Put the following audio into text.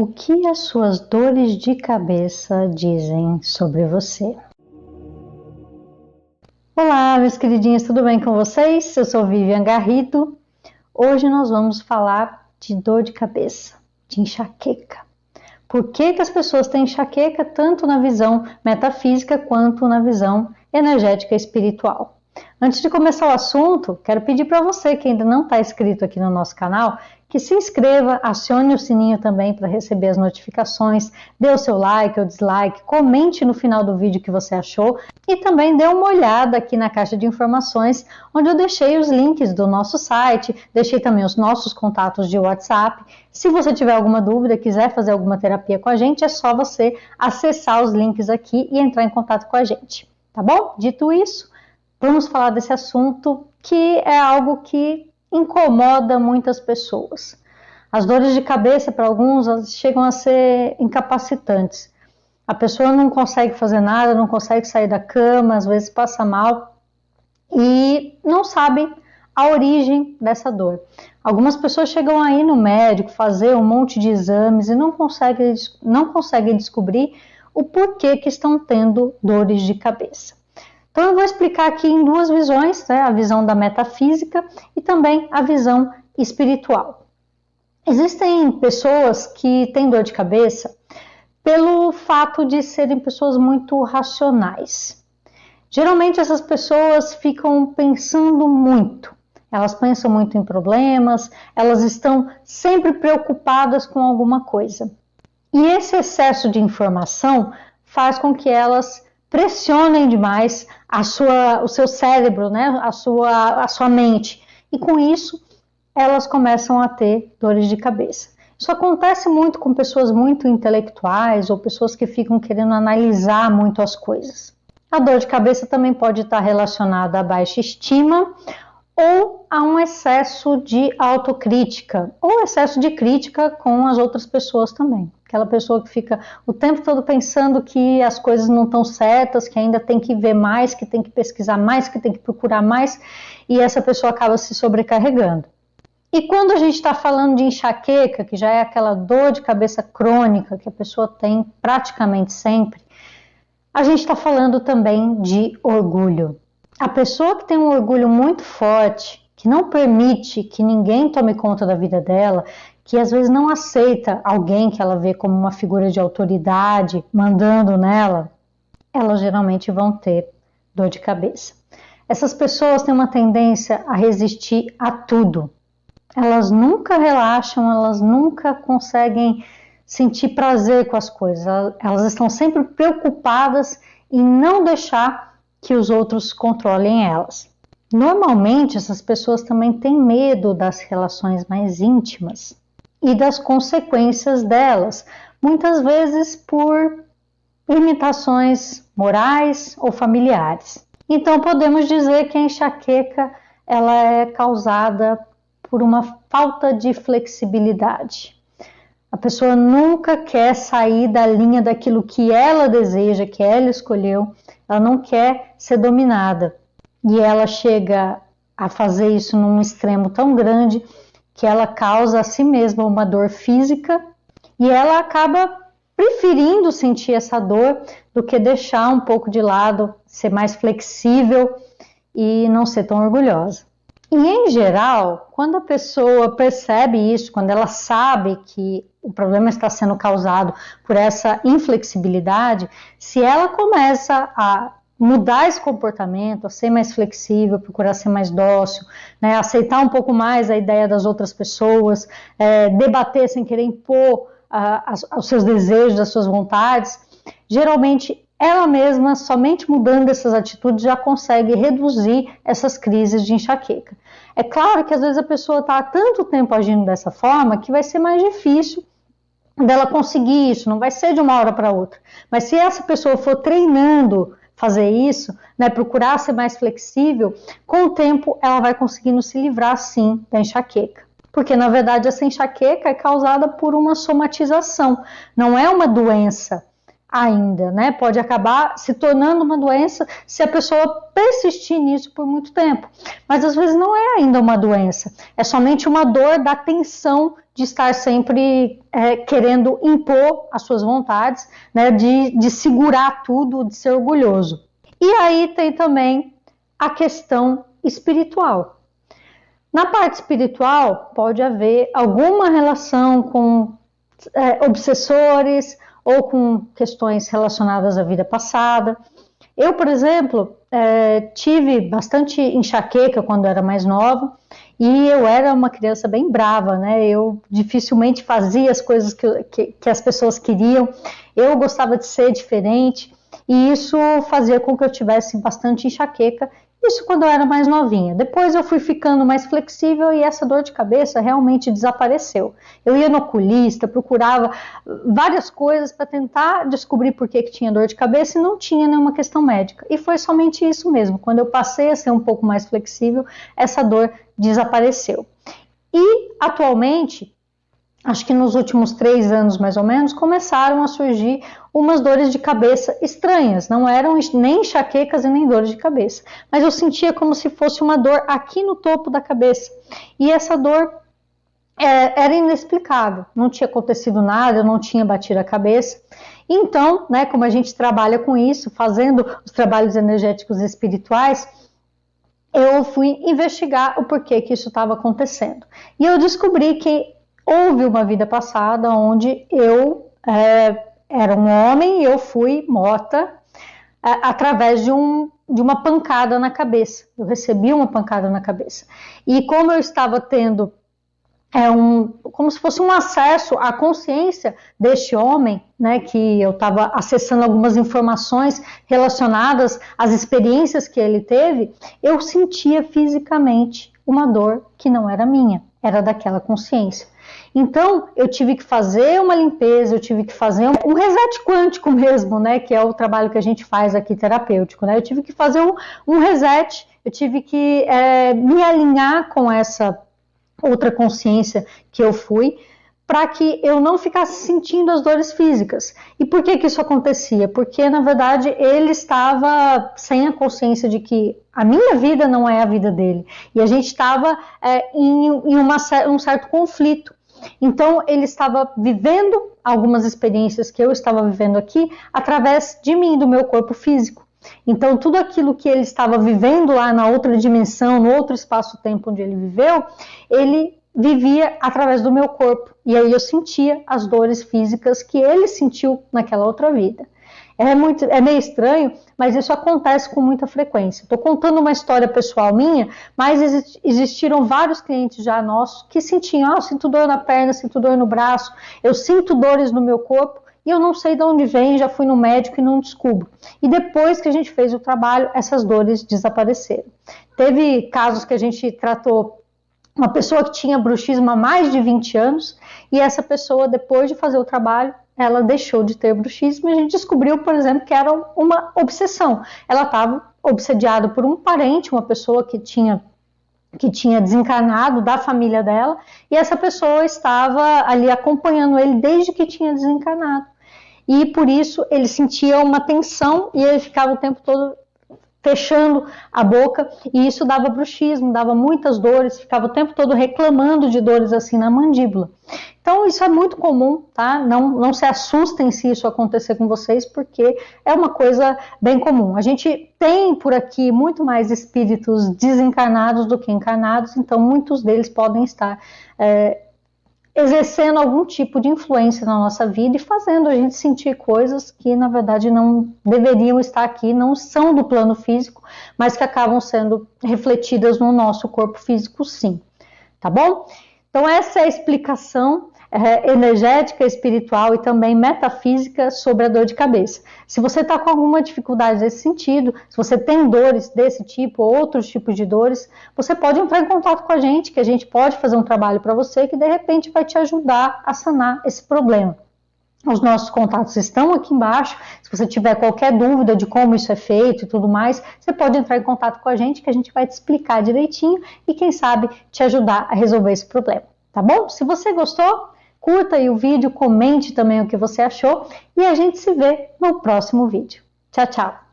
O que as suas dores de cabeça dizem sobre você? Olá, meus queridinhos, tudo bem com vocês? Eu sou Vivian Garrido. Hoje nós vamos falar de dor de cabeça, de enxaqueca. Por que as pessoas têm enxaqueca tanto na visão metafísica quanto na visão energética e espiritual? Antes de começar o assunto, quero pedir para você que ainda não está inscrito aqui no nosso canal, que se inscreva, acione o sininho também para receber as notificações, dê o seu like ou dislike, comente no final do vídeo o que você achou e também dê uma olhada aqui na caixa de informações, onde eu deixei os links do nosso site, deixei também os nossos contatos de WhatsApp. Se você tiver alguma dúvida, quiser fazer alguma terapia com a gente, é só você acessar os links aqui e entrar em contato com a gente, tá bom? Dito isso, vamos falar desse assunto que é algo que incomoda muitas pessoas. As dores de cabeça, para alguns, chegam a ser incapacitantes. A pessoa não consegue fazer nada, não consegue sair da cama, às vezes passa mal e não sabe a origem dessa dor. Algumas pessoas chegam aí no médico, fazer um monte de exames e não conseguem descobrir o porquê que estão tendo dores de cabeça. Então eu vou explicar aqui em duas visões, né? A visão da metafísica e também a visão espiritual. Existem pessoas que têm dor de cabeça pelo fato de serem pessoas muito racionais. Geralmente essas pessoas ficam pensando muito, elas pensam muito em problemas, elas estão sempre preocupadas com alguma coisa. E esse excesso de informação faz com que elas pressionem demais o seu cérebro, né? a sua mente. E com isso, elas começam a ter dores de cabeça. Isso acontece muito com pessoas muito intelectuais ou pessoas que ficam querendo analisar muito as coisas. A dor de cabeça também pode estar relacionada à baixa estima ou a um excesso de autocrítica, ou excesso de crítica com as outras pessoas também. Aquela pessoa que fica o tempo todo pensando que as coisas não estão certas, que ainda tem que ver mais, que tem que pesquisar mais, que tem que procurar mais, e essa pessoa acaba se sobrecarregando. E quando a gente está falando de enxaqueca, que já é aquela dor de cabeça crônica que a pessoa tem praticamente sempre, a gente está falando também de orgulho. A pessoa que tem um orgulho muito forte, que não permite que ninguém tome conta da vida dela, que às vezes não aceita alguém que ela vê como uma figura de autoridade mandando nela, elas geralmente vão ter dor de cabeça. Essas pessoas têm uma tendência a resistir a tudo. Elas nunca relaxam, elas nunca conseguem sentir prazer com as coisas. Elas estão sempre preocupadas em não deixar que os outros controlem elas. Normalmente, essas pessoas também têm medo das relações mais íntimas e das consequências delas, muitas vezes por limitações morais ou familiares. Então, podemos dizer que a enxaqueca ela é causada por uma falta de flexibilidade. A pessoa nunca quer sair da linha daquilo que ela deseja, que ela escolheu, ela não quer ser dominada. E ela chega a fazer isso num extremo tão grande que ela causa a si mesma uma dor física e ela acaba preferindo sentir essa dor do que deixar um pouco de lado, ser mais flexível e não ser tão orgulhosa. E em geral, quando a pessoa percebe isso, quando ela sabe que o problema está sendo causado por essa inflexibilidade, se ela começa a mudar esse comportamento, a ser mais flexível, procurar ser mais dócil, né, aceitar um pouco mais a ideia das outras pessoas, debater sem querer impor os seus desejos, as suas vontades, geralmente ela mesma, somente mudando essas atitudes, já consegue reduzir essas crises de enxaqueca. É claro que às vezes a pessoa está há tanto tempo agindo dessa forma que vai ser mais difícil dela conseguir isso, não vai ser de uma hora para outra. Mas se essa pessoa for treinando fazer isso, né, procurar ser mais flexível, com o tempo ela vai conseguindo se livrar sim da enxaqueca. Porque na verdade essa enxaqueca é causada por uma somatização, não é uma doença ainda, né? Pode acabar se tornando uma doença se a pessoa persistir nisso por muito tempo. Mas às vezes não é ainda uma doença, é somente uma dor da tensão de estar sempre querendo impor as suas vontades, né, de segurar tudo, de ser orgulhoso. E aí tem também a questão espiritual. Na parte espiritual, pode haver alguma relação com obsessores ou com questões relacionadas à vida passada. Eu, por exemplo, tive bastante enxaqueca quando era mais nova e eu era uma criança bem brava, né? Eu dificilmente fazia as coisas que as pessoas queriam, eu gostava de ser diferente e isso fazia com que eu tivesse bastante enxaqueca. Isso quando eu era mais novinha. Depois eu fui ficando mais flexível e essa dor de cabeça realmente desapareceu. Eu ia no oculista, procurava várias coisas para tentar descobrir por que tinha dor de cabeça e não tinha nenhuma questão médica. E foi somente isso mesmo. Quando eu passei a ser um pouco mais flexível, essa dor desapareceu. E atualmente, acho que nos últimos 3 anos mais ou menos, começaram a surgir umas dores de cabeça estranhas, não eram nem enxaquecas e nem dores de cabeça, mas eu sentia como se fosse uma dor aqui no topo da cabeça, e essa dor era inexplicável, não tinha acontecido nada, eu não tinha batido a cabeça. Então, né, como a gente trabalha com isso, fazendo os trabalhos energéticos e espirituais, eu fui investigar o porquê que isso estava acontecendo, e eu descobri que houve uma vida passada onde eu era um homem e eu fui morta através de uma pancada na cabeça. Eu recebi uma pancada na cabeça. E como eu estava tendo como se fosse um acesso à consciência deste homem, né, que eu estava acessando algumas informações relacionadas às experiências que ele teve, eu sentia fisicamente uma dor que não era minha, era daquela consciência. Então, eu tive que fazer uma limpeza, eu tive que fazer um reset quântico mesmo, né, que é o trabalho que a gente faz aqui terapêutico, né, eu tive que fazer um reset, eu tive que me alinhar com essa outra consciência que eu fui, para que eu não ficasse sentindo as dores físicas. E por que isso acontecia? Porque, na verdade, ele estava sem a consciência de que a minha vida não é a vida dele. E a gente estava em um certo conflito. Então, ele estava vivendo algumas experiências que eu estava vivendo aqui através de mim, do meu corpo físico. Então, tudo aquilo que ele estava vivendo lá na outra dimensão, no outro espaço-tempo onde ele viveu, ele vivia através do meu corpo. E aí eu sentia as dores físicas que ele sentiu naquela outra vida. É meio estranho, mas isso acontece com muita frequência. Estou contando uma história pessoal minha, mas existiram vários clientes já nossos que sentiam, eu sinto dor na perna, sinto dor no braço, eu sinto dores no meu corpo e eu não sei de onde vem, já fui no médico e não descubro. E depois que a gente fez o trabalho, essas dores desapareceram. Teve casos que a gente tratou uma pessoa que tinha bruxismo há mais de 20 anos e essa pessoa, depois de fazer o trabalho, ela deixou de ter bruxismo e a gente descobriu, por exemplo, que era uma obsessão. Ela estava obsediada por um parente, uma pessoa que tinha desencarnado da família dela, e essa pessoa estava ali acompanhando ele desde que tinha desencarnado. E por isso ele sentia uma tensão e ele ficava o tempo todo fechando a boca, e isso dava bruxismo, dava muitas dores, ficava o tempo todo reclamando de dores assim na mandíbula. Então isso é muito comum, tá? Não se assustem se isso acontecer com vocês, porque é uma coisa bem comum. A gente tem por aqui muito mais espíritos desencarnados do que encarnados, então muitos deles podem estar exercendo algum tipo de influência na nossa vida e fazendo a gente sentir coisas que na verdade não deveriam estar aqui, não são do plano físico, mas que acabam sendo refletidas no nosso corpo físico, sim. Tá bom? Então essa é a explicação energética, espiritual e também metafísica sobre a dor de cabeça. Se você está com alguma dificuldade nesse sentido, se você tem dores desse tipo ou outros tipos de dores, você pode entrar em contato com a gente, que a gente pode fazer um trabalho para você que de repente vai te ajudar a sanar esse problema. Os nossos contatos estão aqui embaixo. Se você tiver qualquer dúvida de como isso é feito e tudo mais, você pode entrar em contato com a gente que a gente vai te explicar direitinho e quem sabe te ajudar a resolver esse problema, tá bom? Se você gostou, curta aí o vídeo, comente também o que você achou e a gente se vê no próximo vídeo. Tchau, tchau!